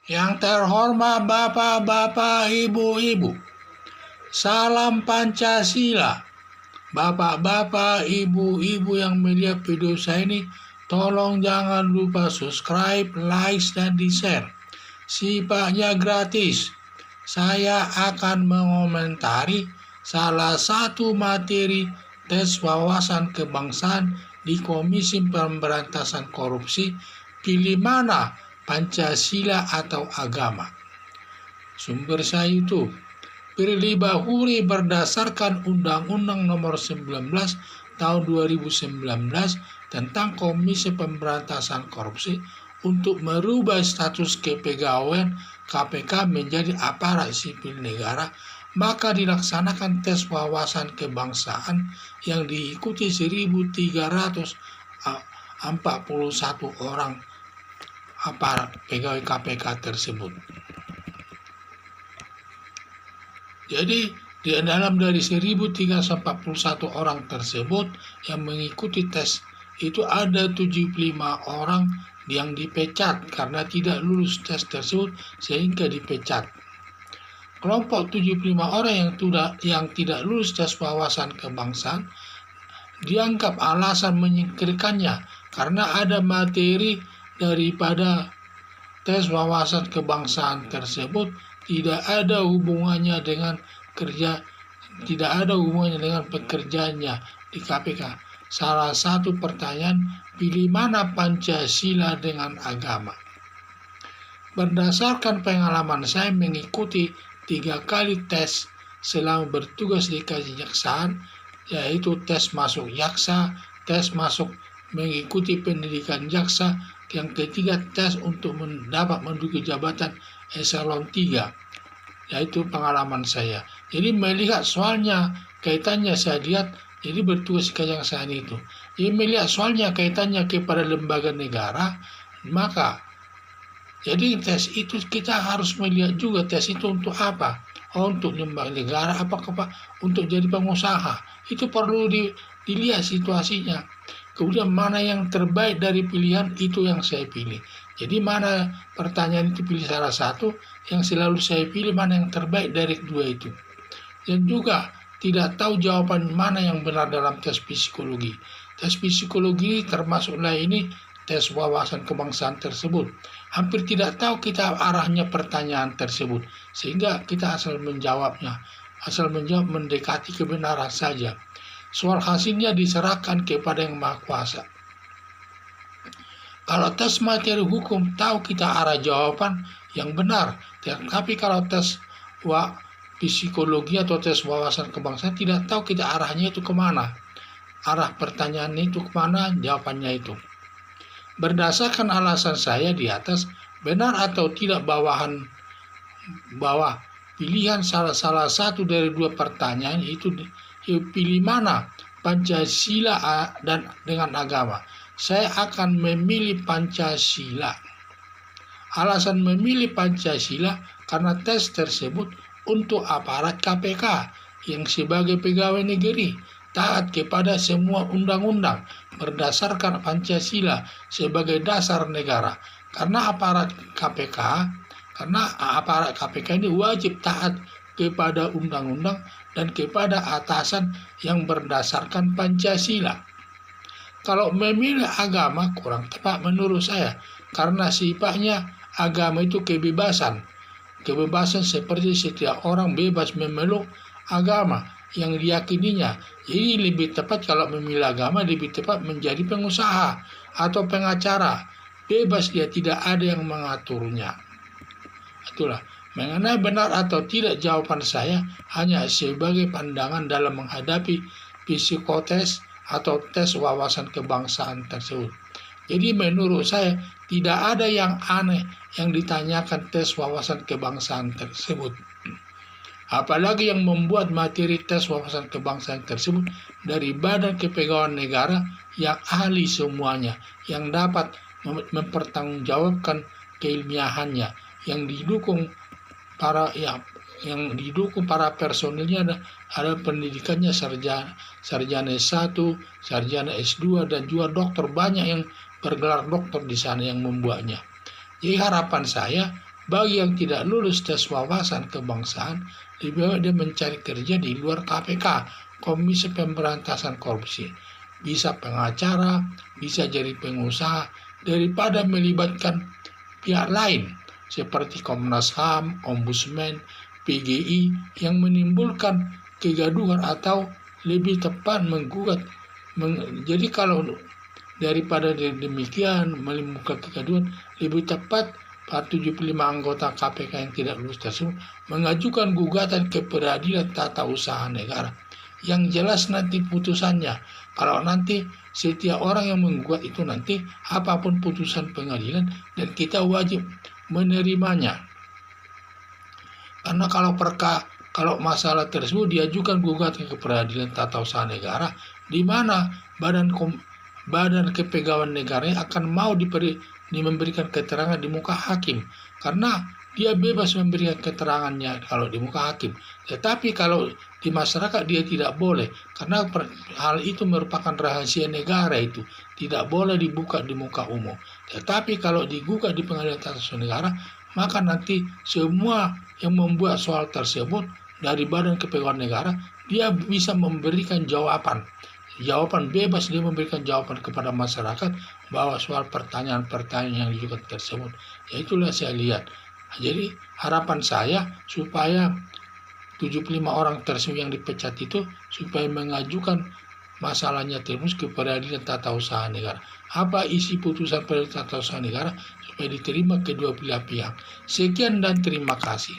Yang terhormat Bapak-bapak, Ibu-ibu, salam Pancasila. Bapak-bapak, Ibu-ibu yang melihat video saya ini, tolong jangan lupa subscribe, like, dan di-share. Sifatnya gratis. Saya akan mengomentari salah satu materi tes wawasan kebangsaan di Komisi Pemberantasan Korupsi. Pilih mana, Pancasila atau agama? Sumber saya itu Firly Bahuri berdasarkan Undang-Undang Nomor 19 Tahun 2019 tentang Komisi Pemberantasan Korupsi untuk merubah status kepegawaian KPK menjadi aparat sipil negara, maka dilaksanakan tes wawasan kebangsaan yang diikuti 1.341 orang aparat pegawai KPK tersebut. Jadi di dalam dari 1.341 orang tersebut yang mengikuti tes itu ada 75 orang yang dipecat karena tidak lulus tes tersebut sehingga dipecat. Kelompok 75 orang yang tidak lulus tes wawasan kebangsaan dianggap alasan menyingkirkannya karena ada materi daripada tes wawasan kebangsaan tersebut tidak ada hubungannya dengan pekerjaannya di KPK. Salah satu pertanyaan, pilih mana Pancasila dengan agama? Berdasarkan pengalaman saya mengikuti 3 kali tes selama bertugas di kejaksaan, yaitu tes masuk jaksa, tes masuk mengikuti pendidikan jaksa, yang ketiga tes untuk dapat menduduki jabatan eselon 3, yaitu pengalaman saya. Jadi melihat soalnya kaitannya saya lihat, jadi bertugas di kejaksaan itu. Jadi melihat soalnya kaitannya kepada lembaga negara, maka jadi tes itu kita harus melihat juga tes itu untuk apa? Untuk lembaga negara, apakah untuk jadi pengusaha? Itu perlu dilihat situasinya. Kemudian mana yang terbaik dari pilihan itu yang saya pilih. Jadi mana pertanyaan itu pilih salah satu, yang selalu saya pilih mana yang terbaik dari kedua itu. Dan juga tidak tahu jawaban mana yang benar dalam tes psikologi. Tes psikologi termasuklah ini tes wawasan kebangsaan tersebut. Hampir tidak tahu kita arahnya pertanyaan tersebut, sehingga kita asal menjawab mendekati kebenaran saja. Soal hasilnya diserahkan kepada Yang Maha Kuasa. Kalau tes materi hukum tahu kita arah jawaban yang benar, tapi kalau tes psikologi atau tes wawasan kebangsaan tidak tahu kita arahnya itu kemana, arah pertanyaan itu kemana, jawabannya itu. Berdasarkan alasan saya di atas, benar atau tidak bahwa pilihan salah satu dari 2 pertanyaan itu pilih mana, Pancasila dan dengan agama. Saya akan memilih Pancasila. Alasan memilih Pancasila karena tes tersebut untuk aparat KPK yang sebagai pegawai negeri taat kepada semua undang-undang berdasarkan Pancasila sebagai dasar negara. Karena aparat KPK ini wajib taat kepada undang-undang dan kepada atasan yang berdasarkan Pancasila. Kalau memilih agama kurang tepat menurut saya, karena sifatnya agama itu kebebasan seperti setiap orang bebas memeluk agama yang diyakininya. Jadi lebih tepat kalau memilih agama, lebih tepat menjadi pengusaha atau pengacara, bebas dia, tidak ada yang mengaturnya. Itulah. Mengenai benar atau tidak, jawaban saya hanya sebagai pandangan dalam menghadapi psikotes atau tes wawasan kebangsaan tersebut. Jadi menurut saya tidak ada yang aneh yang ditanyakan tes wawasan kebangsaan tersebut. Apalagi yang membuat materi tes wawasan kebangsaan tersebut dari Badan Kepegawaian Negara yang ahli semuanya, yang dapat mempertanggungjawabkan keilmiahannya, yang didukung para personilnya ada pendidikannya sarjana S1, sarjana S2 dan juga dokter, banyak yang bergelar dokter di sana yang membuatnya. Jadi harapan saya bagi yang tidak lulus tes wawasan kebangsaan, lebih baik dia mencari kerja di luar KPK, Komisi Pemberantasan Korupsi. Bisa pengacara, bisa jadi pengusaha, daripada melibatkan pihak lain seperti Komnas HAM, Ombudsman, PGI yang menimbulkan kegaduhan atau lebih tepat menggugat. Jadi kalau daripada demikian menimbulkan kegaduhan, lebih tepat 75 anggota KPK yang tidak lulus tersebut mengajukan gugatan ke Peradilan Tata Usaha Negara. Yang jelas nanti putusannya, kalau nanti setiap orang yang menggugat itu nanti apapun putusan pengadilan dan kita wajib menerimanya. Karena kalau masalah tersebut diajukan gugatan ke Peradilan Tata Usaha Negara, di mana badan kepegawaian negara akan mau memberikan keterangan di muka hakim, karena dia bebas memberikan keterangannya kalau di muka hakim. Tetapi kalau di masyarakat dia tidak boleh, karena hal itu merupakan rahasia negara, itu tidak boleh dibuka di muka umum. Tetapi kalau digugat di Pengadilan Tata Usaha Negara, maka nanti semua yang membuat soal tersebut dari badan kepegawaian negara, dia bisa memberikan jawaban bebas, dia memberikan jawaban kepada masyarakat bahwa soal pertanyaan-pertanyaan yang diajukan tersebut. Ya itulah saya lihat. Jadi harapan saya supaya 75 orang tersebut yang dipecat itu supaya mengajukan masalahnya terus ke Peradilan Tata Usaha Negara. Apa isi putusan Peradilan Tata Usaha Negara supaya diterima kedua belah pihak. Sekian dan terima kasih.